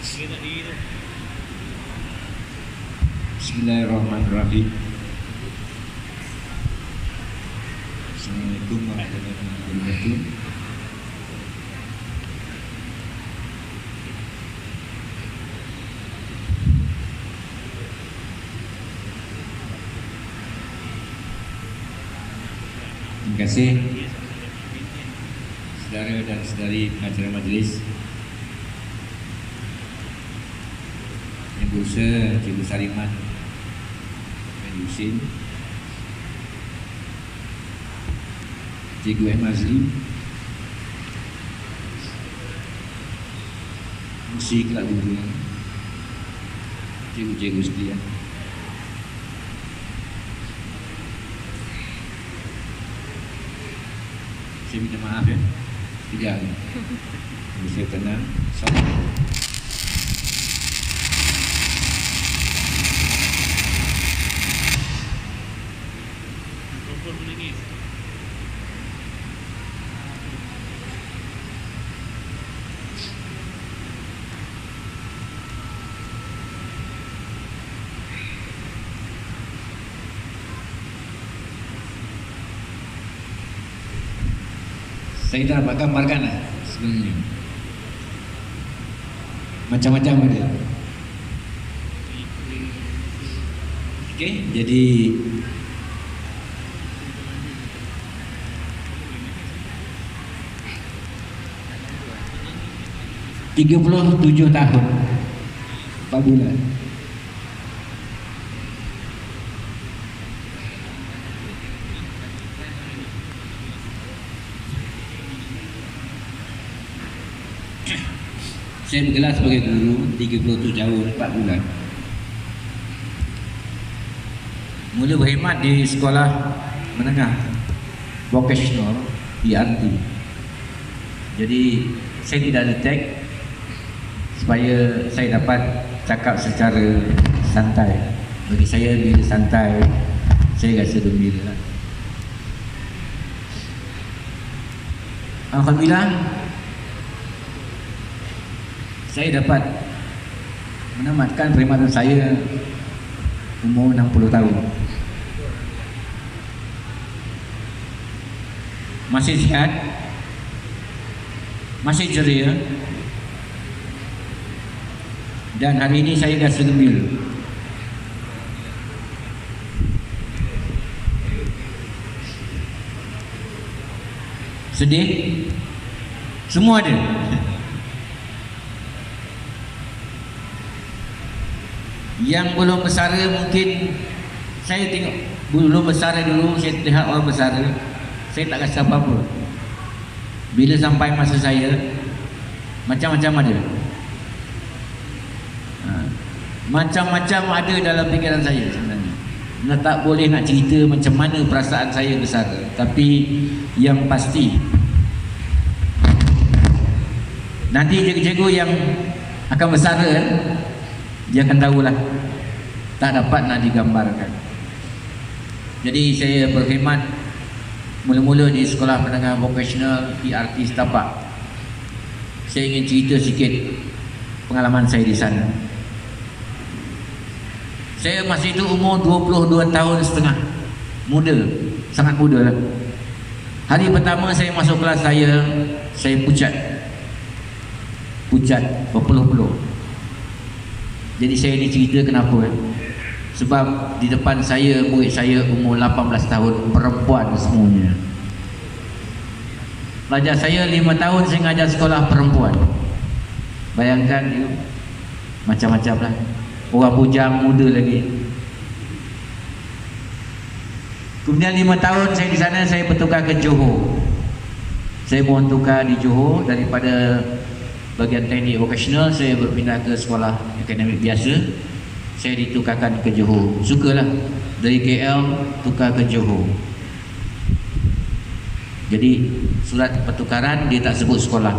Bismillahirrahmanirrahim. Assalamualaikum warahmatullahi wabarakatuh. Terima kasih saudara dan saudari pengacara majlis yang berusaha, Cikgu Sariman dan Yusin, Cikgu M. Azli, Musi Kelab Guru, Cikgu-cikgu sekalian. Saya minta maaf ya, tidak. Saya tenang. Saya dah dapat gambarkan lah sebenarnya. Macam-macam ada. Okey, jadi (37 tahun 4 bulan). Saya bergelar sebagai guru 37 tahun 4 bulan. Mula berkhidmat di sekolah menengah vocational PRT. Jadi saya tidak ada tag supaya saya dapat cakap secara santai. Bagi saya bila santai, saya rasa gembira. Alhamdulillah, saya dapat menamatkan perkhidmatan saya umur 60 tahun. Masih sihat, masih ceria, dan hari ini saya dah segembira. Sedih? Semua ada. Yang belum bersara mungkin saya tengok belum bersara dulu, saya lihat orang bersara, saya tak rasa apa-apa. Bila sampai masa saya, macam-macam ada. Macam-macam ada dalam fikiran saya sebenarnya. Tak boleh nak cerita macam mana perasaan saya bersara. Tapi yang pasti, nanti cikgu-cikgu yang akan bersara, dia akan tahulah. Tak dapat nak digambarkan. Jadi saya berkhidmat mula-mula di sekolah menengah vocational PRT Setapak. Saya ingin cerita sikit pengalaman saya di sana. Saya masih itu umur 22 tahun setengah. Muda, sangat muda lah. Hari pertama saya masuk kelas saya pucat berpeluh-peluh. Jadi saya ni cerita kenapa sebab di depan saya, murid saya umur 18 tahun, perempuan semuanya. Pelajar saya 5 tahun saya ngajar sekolah perempuan. Bayangkan you, macam-macam lah. Orang bujang muda lagi. Kemudian 5 tahun saya di sana, saya bertukar ke Johor. Saya mohon tukar di Johor daripada bagian teknik vocational, saya berpindah ke sekolah akademik biasa. Saya ditukarkan ke Johor. Sukalah, dari KL tukar ke Johor. Jadi surat pertukaran dia tak sebut sekolah.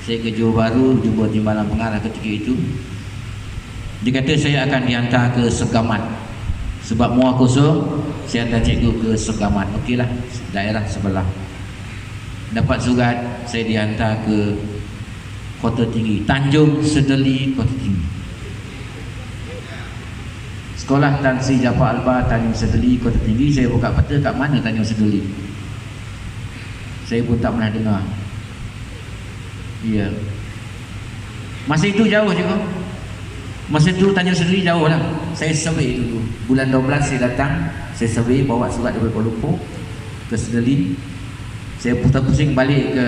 Saya ke Johor Bahru jumpa timbalan pengarah ketika itu. Dia kata saya akan dihantar ke Segamat. Sebab muar kosong, saya hantar cikgu ke Segamat. Okeylah, daerah sebelah. Dapat surat, saya dihantar ke Kota Tinggi, Tanjung Sedeli, Kota Tinggi. Sekolah Tan Sri Jaafar Albar, Tanjung Sedeli, Kota Tinggi. Saya buka peta kat mana Tanjung Sedeli, saya pun tak pernah dengar. Ya, masa itu jauh juga. Masa itu Tanjung Sedeli jauh lah. Saya survey dulu bulan 12 saya datang, saya survey, bawa surat dari Kuala Lumpur ke Sedeli. Saya putar pusing balik ke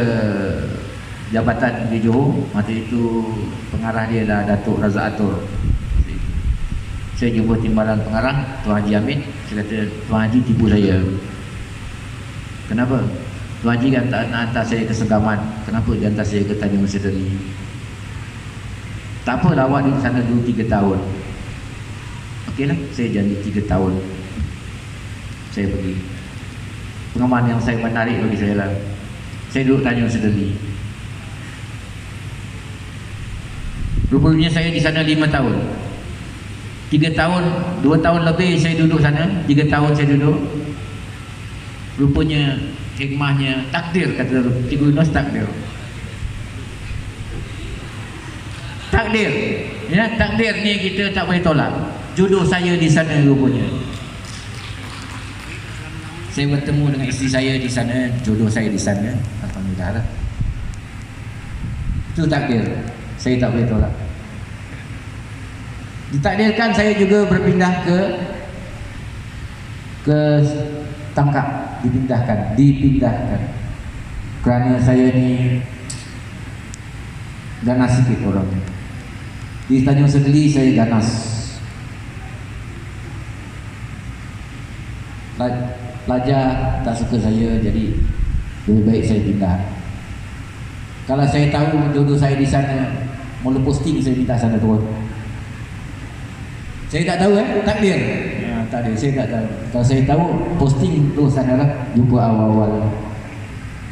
jabatan di Johor. Masa itu pengarah dia adalah Datuk Razak Atur. Saya jumpa timbalan pengarah Tuan Haji Amin. Saya kata, Tuan Haji tipu saya. Kenapa? Tuan Haji kan tak nak hantar saya ke Segaman, kenapa dia hantar saya ke Tanjung Sedeli? Tak apa, awak di sana dulu 3 tahun. Okeylah, saya janji 3 tahun saya pergi. Pengalaman yang saya menarik bagi saya lah. Saya duduk Tanjung Sedeli. Rupanya saya di sana 5 tahun. 3 tahun, 2 tahun lebih saya duduk sana, 3 tahun saya duduk. Rupanya hikmahnya takdir, kata Cikgu Yunus, takdir. Takdir, ya, takdir ni kita tak boleh tolak. Jodoh saya di sana rupanya. Saya bertemu dengan isteri saya di sana, jodoh saya di sana. Alhamdulillah lah. Itu takdir, saya tak boleh tolak. Ditakdirkan saya juga berpindah ke Tangkap, dipindahkan kerana saya ni ganas sikit orangnya. Di Tanjung Sedeli saya ganas, pelajar tak suka saya, jadi lebih baik saya pindah. Kalau saya tahu jodoh saya di sana, mula posting saya minta sana turun. Saya tak tahu takdir. Tak ada, saya tak tahu. Kalau saya tahu, posting tu sana lah, jumpa awal-awal.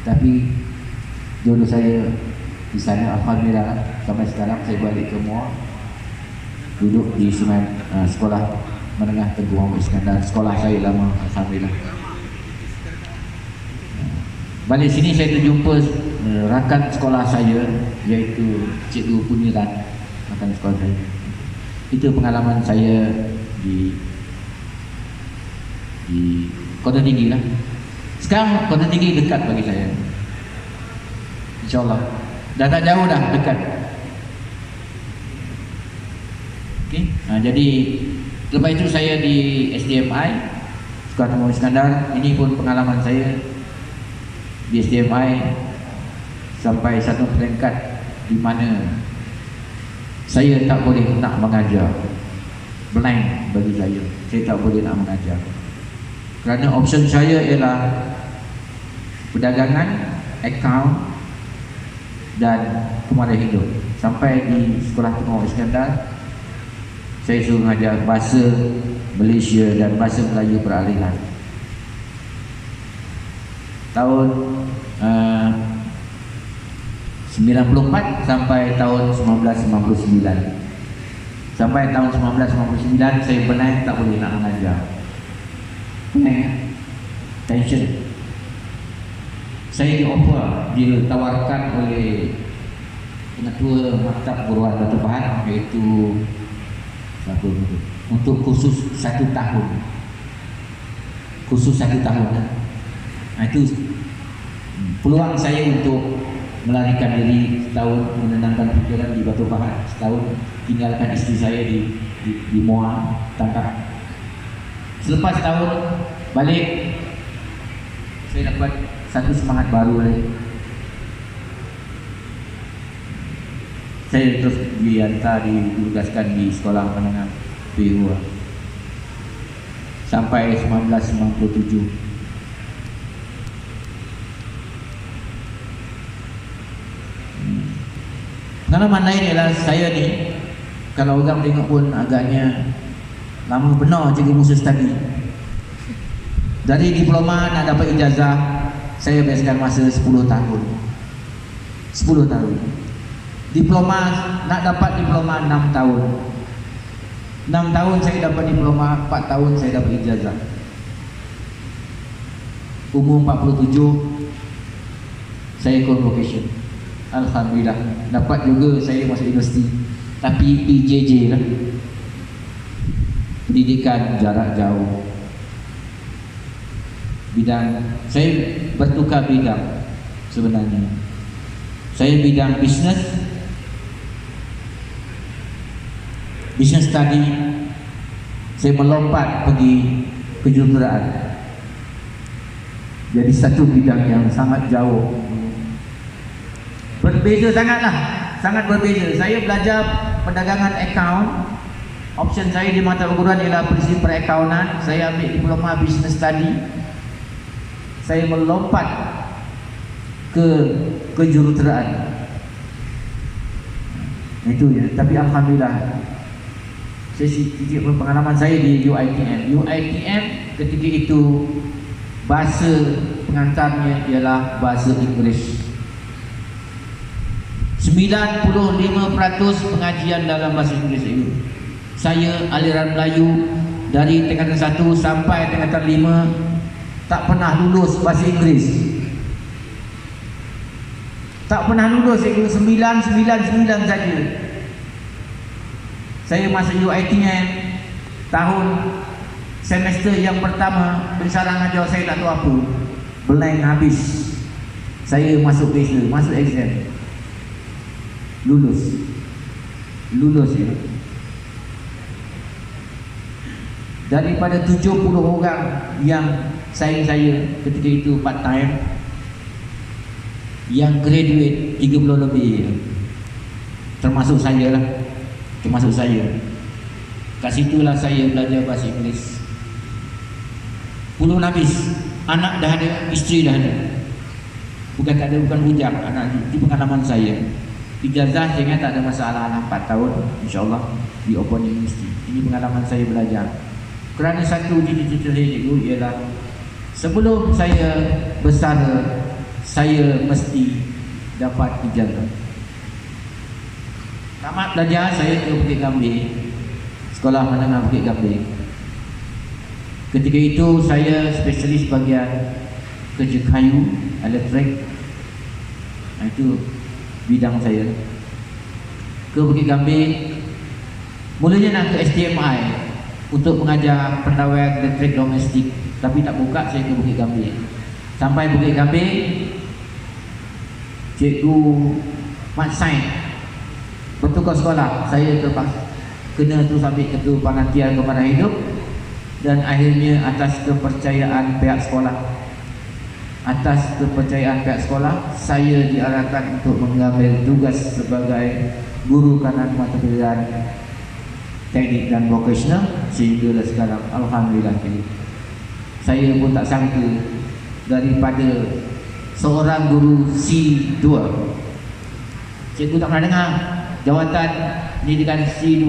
Tapi jodoh saya di sana, alhamdulillah. Sampai sekarang saya balik ke Muar, duduk di sekolah menengah Tengku Muhammad Iskandar, sekolah saya lama, alhamdulillah. Balik sini saya terjumpa rakan sekolah saya, iaitu Cikgu Puniran, rakan sekolah saya. Itu pengalaman saya di Kota Tinggi lah. Sekarang Kota Tinggi dekat bagi saya, InsyaAllah. Dah tak jauh dah, dekat. Okay. Jadi lepas itu saya di SDMI, Sekolah Tinggi Iskandar. Ini pun pengalaman saya di SDMI sampai satu peringkat di mana saya tak boleh nak mengajar. Blank bagi saya tak boleh nak mengajar. Kerana option saya ialah perdagangan, akaun dan pemuda hidup. Sampai di Sekolah Tinggi Iskandar, saya suruh mengajar bahasa Malaysia dan bahasa Melayu peralihan. Tahun 94 sampai tahun 1999. Sampai tahun 1999 saya benar tak boleh nak mengajar. Tension. Saya di-offer, ditawarkan oleh Pengetua Maktab Guruan Batu Pahat, iaitu untuk kursus 1 tahun. Kursus 1 tahun. Itu peluang saya untuk melarikan diri setahun, menenangkan fikiran di Batu Pahat setahun, tinggalkan isteri saya di Muar, Tangkap. Selepas tahun balik, saya dapat satu semangat baru lagi. Saya terus ditugaskan di sekolah menengah PU sampai 1997. Pengalaman lain ialah saya ni, kalau orang tengok pun agaknya lama benar Cikgu Musa tadi. Dari diploma nak dapat ijazah, saya habiskan masa 10 tahun. 10 tahun. Diploma, nak dapat diploma 6 tahun. 6 tahun saya dapat diploma, 4 tahun saya dapat ijazah. Umur 47 saya convocation. Alhamdulillah dapat juga saya masuk universiti, tapi PJJ lah, pendidikan jarak jauh. Bidang saya bertukar bidang sebenarnya. Saya bidang business study. Saya melompat pergi kejuruteraan. Jadi satu bidang yang sangat jauh, berbeza sangatlah, sangat berbeza. Saya belajar perdagangan akaun. Option saya di mata perguruan ialah prinsip perakaunan. Saya ambil diploma business study. Saya melompat ke kejuruteraan. Itu ya. Tapi alhamdulillah, saya sedikit pengalaman saya di UiTM. UiTM ketika itu bahasa pengantarnya ialah bahasa Inggeris. 95% pengajian dalam bahasa Inggeris itu. Saya aliran Melayu dari tingkatan 1 sampai tingkatan 5 tak pernah lulus bahasa Inggeris. Tak pernah lulus, itu 999 saja. Saya masuk UiTM tahun semester yang pertama, pensyarah ajar saya tak tahu apa, blank habis. Saya masuk exam, masuk exam, lulus ya. Daripada 70 orang yang saing saya ketika itu part time, yang graduate 30 lebih, termasuk saya lah, termasuk saya. Kat situlah saya belajar bahasa Inggeris. Puluhan habis, anak dah ada, isteri dah ada. Bukan tak ada, bukan bujang, anak itu pengalaman saya. Ijazah saya ingat tak ada masalah, 4 tahun insyaAllah di Open University. Ini pengalaman saya belajar. Kerana satu cita-cita saya cikgu ialah sebelum saya bersara, saya mesti dapat ijazah. Tamat belajar, saya ke Bukit Gambir, Sekolah Menengah Bukit Gambir. Ketika itu saya spesialis bahagian kerja kayu, elektrik. Itu bidang saya. Ke Bukit Gambir, mulanya nak ke STMI untuk mengajar pendawaian elektrik domestik, tapi tak buka, saya ke Bukit Gambir. Sampai Bukit Gambir, cikgu Mat Sain bertukar sekolah. Saya kena terus ambil ketua penantian kepada hidup, dan akhirnya atas kepercayaan pihak sekolah, saya diarahkan untuk mengambil tugas sebagai guru kanan mata pelajaran teknik dan vokasional sehinggalah sekarang. Alhamdulillah, saya pun tak sangka daripada seorang guru C2. Cikgu tak pernah dengar jawatan pendidikan C2.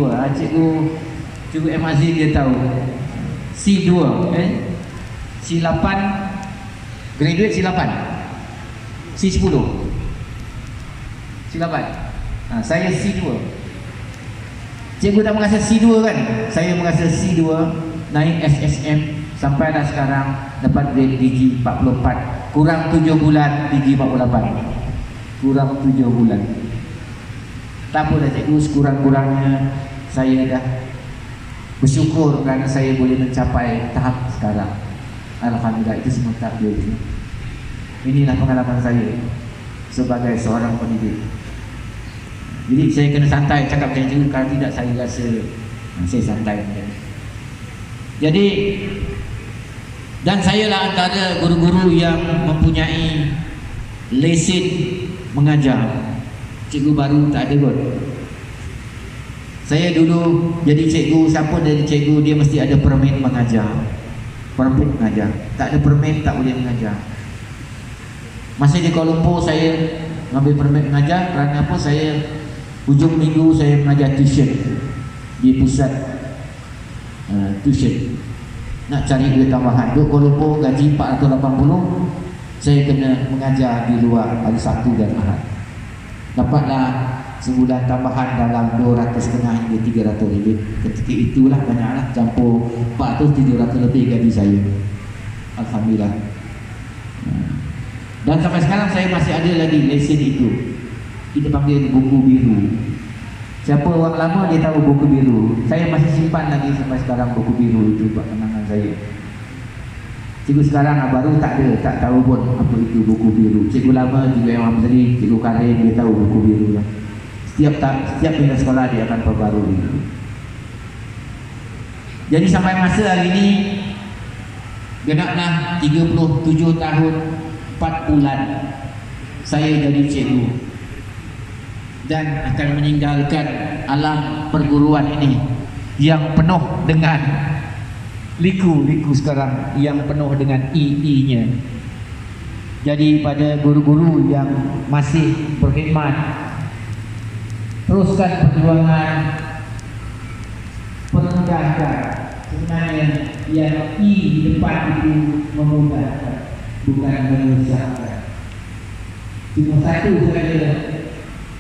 Cikgu MAZ dia tahu C2, C8, graduate C8, C10, C8. Saya C2. Cikgu tak merasa C2 kan? Saya merasa C2, naik SSM, sampailah sekarang dapat grade DG 44. Kurang 7 bulan DG 48. Kurang 7 bulan. Tak apa dah cikgu, sekurang-kurangnya saya dah bersyukur kerana saya boleh mencapai tahap sekarang. Alhamdulillah, itu semua takdir. Inilah pengalaman saya sebagai seorang pendidik. Jadi saya kena santai cakap macam itu, kalau tidak saya rasa saya santai. Jadi, dan saya lah antara guru-guru yang mempunyai lesen mengajar. Cikgu baru tak ada kot. Saya dulu jadi cikgu, siapa dari cikgu dia mesti ada permit mengajar. Permit mengajar. Tak ada permit tak boleh mengajar. Masih di Kuala Lumpur saya mengambil permit mengajar kerana apa? Saya hujung minggu saya mengajar tuition di pusat tuition. Nak cari duit tambahan. Duk Kuala Lumpur gaji 480, saya kena mengajar di luar hari Sabtu dan Ahad. Dapatlah sebulan tambahan dalam 200.5 hingga 300 lebih. Ketika itulah banyaklah, campur 400-700 lebih gaji saya. Alhamdulillah. Dan sampai sekarang saya masih ada lagi lesen itu. kita panggil buku biru. Siapa orang lama dia tahu buku biru. Saya masih simpan lagi sampai sekarang buku biru itu buat kenangan saya. Cikgu sekarang baru tak ada, tak tahu pun apa itu buku biru. Cikgu lama juga yang Muhammad Seri, Cikgu Karim dia tahu buku biru lah. Setiap pindah sekolah dia akan perbarui. Jadi sampai masa hari ini genaplah 37 tahun 4 bulan saya jadi cikgu dan akan meninggalkan alam perguruan ini yang penuh dengan liku-liku sekarang, yang penuh dengan ii-nya. Jadi pada guru-guru yang masih berkhidmat, teruskan perjuangan permudahkan. Sebenarnya yang i di depan itu memudahkan, bukan menyusahkan. Cuma satu saja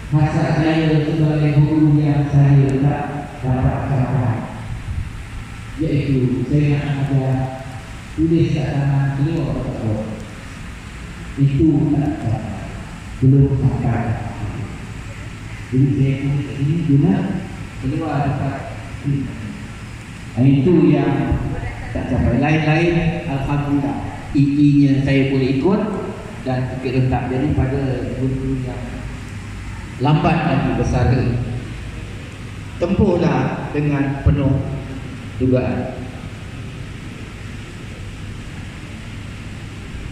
hasrat saya sebagai guru yang saya tak dapat capai, yaitu saya nak ajar tulis kat tangan keluar tersebut. Itu tak dapat, belum sampai. Jadi saya tulis ini guna keluar dekat ini. Itu yang tak capai. Lain-lain alhamdulillah ii-nya saya boleh ikut dan ikut letak. Jadi pada guru yang lambat lagi besar, tempuhlah dengan penuh dugaan.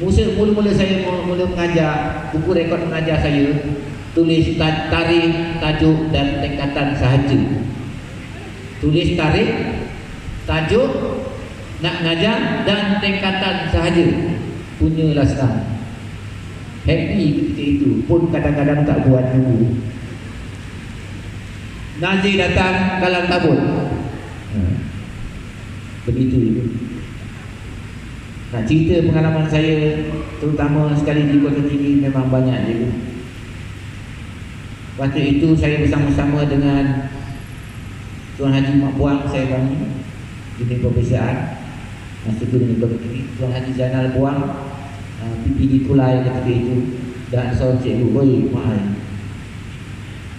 Mula-mula saya mula mengajar, buku rekod mengajar saya tulis tarikh, tajuk dan tingkatan sahaja. Tulis tarikh, tajuk, nak ngajar dan tingkatan sahaja. Punyalah senang. Happy ketika itu, pun kadang-kadang tak buat dulu. Nazir datang kalang kabut. Begitu. Nak cerita pengalaman saya, terutama sekali di Kota Tinggi, memang banyak juga. Waktu itu saya bersama-sama dengan Tuan Haji Mak Buang, saya bagi di pemeriksaan masa itu dengan Kota Tinggi. Tuan Haji Zainal Buang, PPD Kulai ketika itu, dan seorang cikgu, oi mahal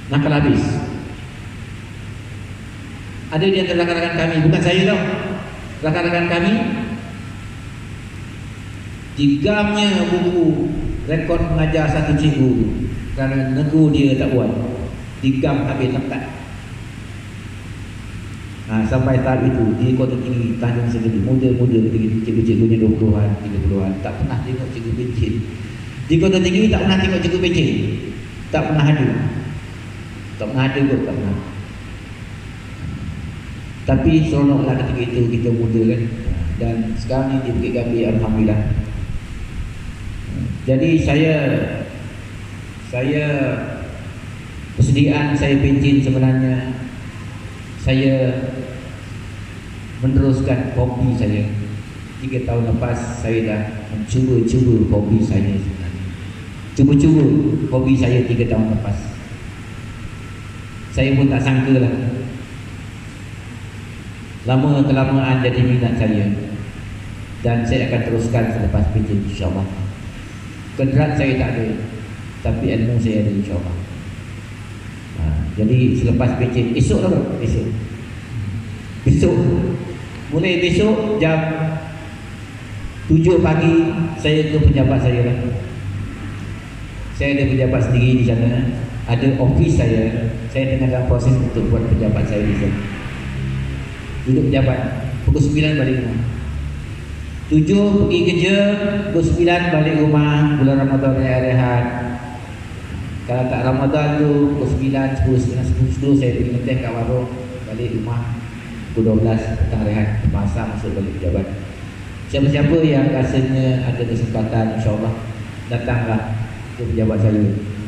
nakal habis. Ada di antara rakan-rakan kami, bukan saya tau, rakan-rakan kami digamnya buku rekod mengajar satu cikgu kerana negur dia tak buat, digam habis lekat. Sampai tahap itu di Kota Tinggi, Tanjung Segeri, muda-muda cikgu-cikgunya 20-an, 30-an, tak pernah tengok cikgu pencen. Di Kota Tinggi tak pernah tengok cikgu pencen, tak pernah ada, tak pernah ada kot, tak pernah. Tapi seronoklah ketika itu kita muda kan. Dan sekarang ni di Bukit Gambir, alhamdulillah. Jadi saya persediaan saya pencen sebenarnya saya meneruskan hobi saya. 3 tahun lepas saya dah mencuba hobi saya sebenarnya. Cuba hobi saya 3 tahun lepas. Saya pun tak sangka lah, lama-kelamaan jadi minat saya. Dan saya akan teruskan selepas pencen insyaAllah. Kedrat saya tak ada, tapi ilmu saya ada insyaAllah. Jadi selepas pencen, esok lah bro, Besok, mulai besok jam 7 pagi saya ke pejabat saya lah. Saya ada pejabat sendiri di sana, ada office saya tengah dalam proses untuk buat pejabat saya di sana. Duduk pejabat, pukul 9 balik rumah, 7 pergi kerja, pukul 9 balik rumah. Bulan Ramadan saya rehat. Kalau tak Ramadan tu pukul 9, 10 saya pergi ngeteh kat warung, balik rumah pukul 12 petang rehat, pasar masuk balik pejabat. Siapa-siapa yang rasanya ada kesempatan, insyaAllah datanglah ke pejabat saya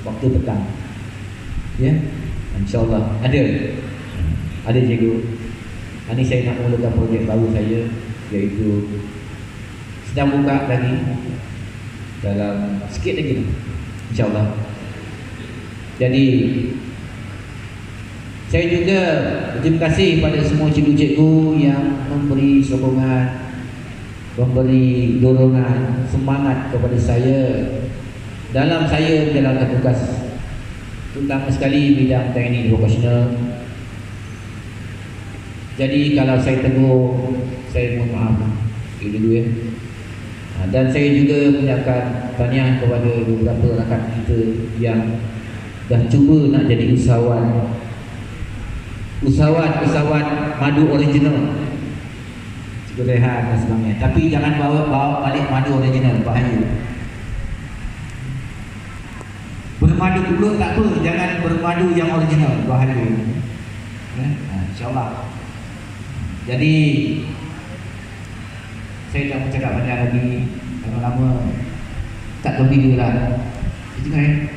waktu petang, ya, insyaAllah ada cikgu. Ini saya nak mulakan projek baru saya, iaitu sedang buka lagi dalam sikit lagi insyaAllah. Jadi saya juga berterima kasih pada semua cikgu-cikgu yang memberi sokongan, memberi dorongan, semangat kepada saya dalam saya menjalankan tugas. terutama sekali bidang teknik vokasional. Jadi kalau saya tegur, saya mohon maaf dulu ya. Dan saya juga mengucapkan tahniah kepada beberapa rakan kita yang dah cuba nak jadi usahawan madu original, Cikgu Rehan dan sebagainya. Tapi jangan bawa balik madu original, bahaya. Bermadu dulu tak apa, jangan bermadu yang original, bahaya. InsyaAllah. Jadi saya tak bercakap banyak lagi, lama-lama tak gembira lah. Itu kan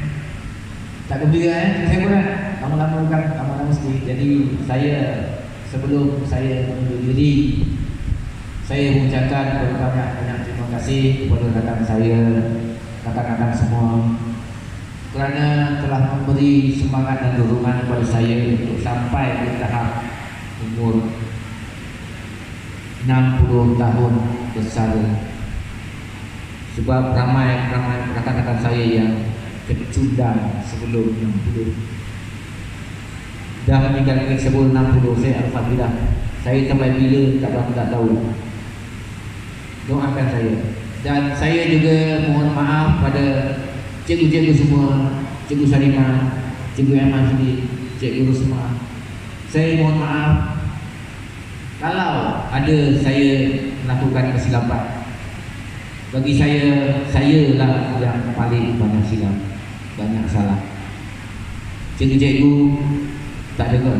tak gembira saya pun lama-lama kan, lama-lama sikit. Jadi saya sebelum saya mengundur diri, saya mengucapkan banyak terima kasih kepada rakan saya, rakan-rakan semua, kerana telah memberi semangat dan dorongan kepada saya untuk sampai ke tahap umur 60 tahun bersara. Sebab ramai rakan-rakan saya yang kecundang sebelum 60, dah meninggal sebelum 60. Saya alhamdulillah, saya sampai bila tak tahu. Doakan saya. Dan saya juga mohon maaf pada cikgu-cikgu semua, Cikgu Salimah, Cikgu Eman sendiri, Cikgu Rusma. Saya mohon maaf kalau ada saya melakukan kesilapan. Bagi saya lah yang paling banyak silap, banyak salah. Cikgu-cikgu tak dengar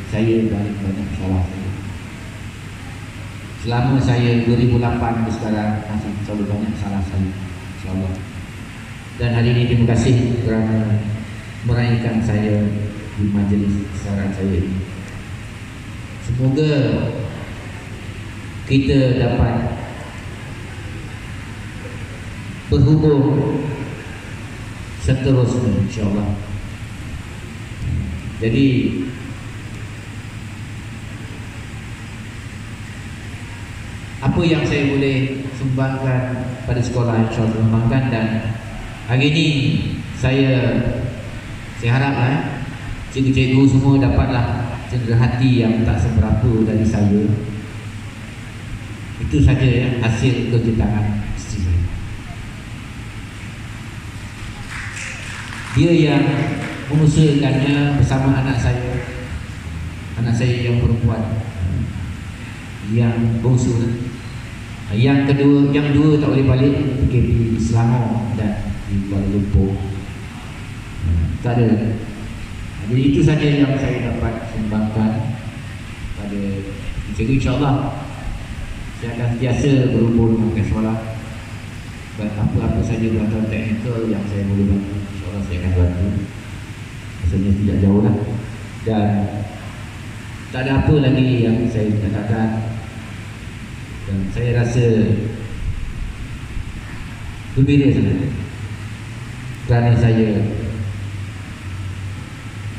saya banyak salah. Selama saya 2008 ke sekarang masih selalu banyak salah saya, insyaAllah. Dan hari ini terima kasih kerana meraihkan saya di majlis kesaran saya ini. Semoga kita dapat berhubung seterusnya, insyaAllah. Jadi apa yang saya boleh sumbangkan pada sekolah, insyaAllah sumbangkan. Dan hari ini saya haraplah cikgu-cikgu semua dapatlah cedera hati yang tak seberapa dari saya. Itu saja ya, hasil kerja isteri saya. Dia yang mengusahakannya bersama anak saya yang perempuan, yang bongsu. Yang dua tak boleh balik, pergi di Selangor dan di Kuala Lumpur. Tak ada. Jadi itu saja yang saya dapat sumbangkan pada cikgu. InsyaAllah saya akan biasa berhubung dengan sekolah, dan apa-apa saja bantuan teknikal yang saya boleh bantu, InsyaAllah saya akan bantu. Maksudnya tidak jauh lah. Dan tak ada apa lagi yang saya katakan. Dan saya rasa gembira sangat kerana saya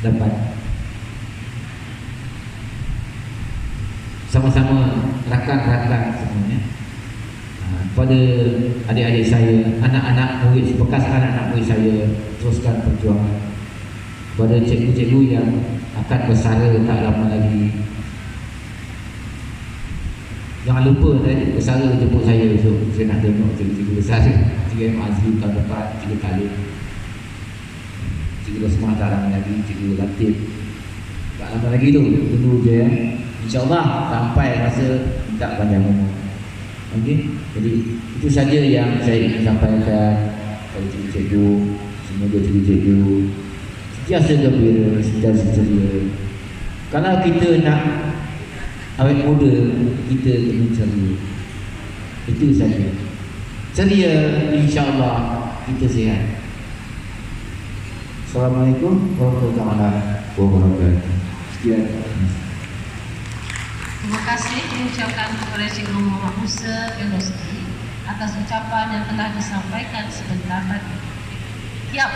dapat sama-sama rakan-rakan semuanya, pada adik-adik saya, anak-anak murid, bekas anak-anak murid saya, teruskan perjuangan. Pada cikgu-cikgu yang akan bersara tak lama lagi, jangan lupa bersara jemput saya esok. Saya nak tengok cikgu-cikgu bersara, Cikgu M. Azli tahun depan, Cikgu Talib, Cikgu Rosmah tak lama lagi, Cikgu Latif tak lama lagi tu, tunggu je ya. InsyaAllah sampai masa tak panjang umur. Okey, jadi itu saja yang saya ingin sampaikan kepada cikgu-cikgu. Semoga cikgu-cikgu sentiasa gembira, sentiasa ceria. Kalau kita nak awet muda, kita kena ceria. Itu saja. Ceria, insyaAllah kita sihat. Assalamualaikum warahmatullahi wabarakatuh. Sekian. Terima kasih diucapkan kepada Cikgu Muhammad Musa Filosofi atas ucapan yang telah disampaikan sebentar tadi. Tiap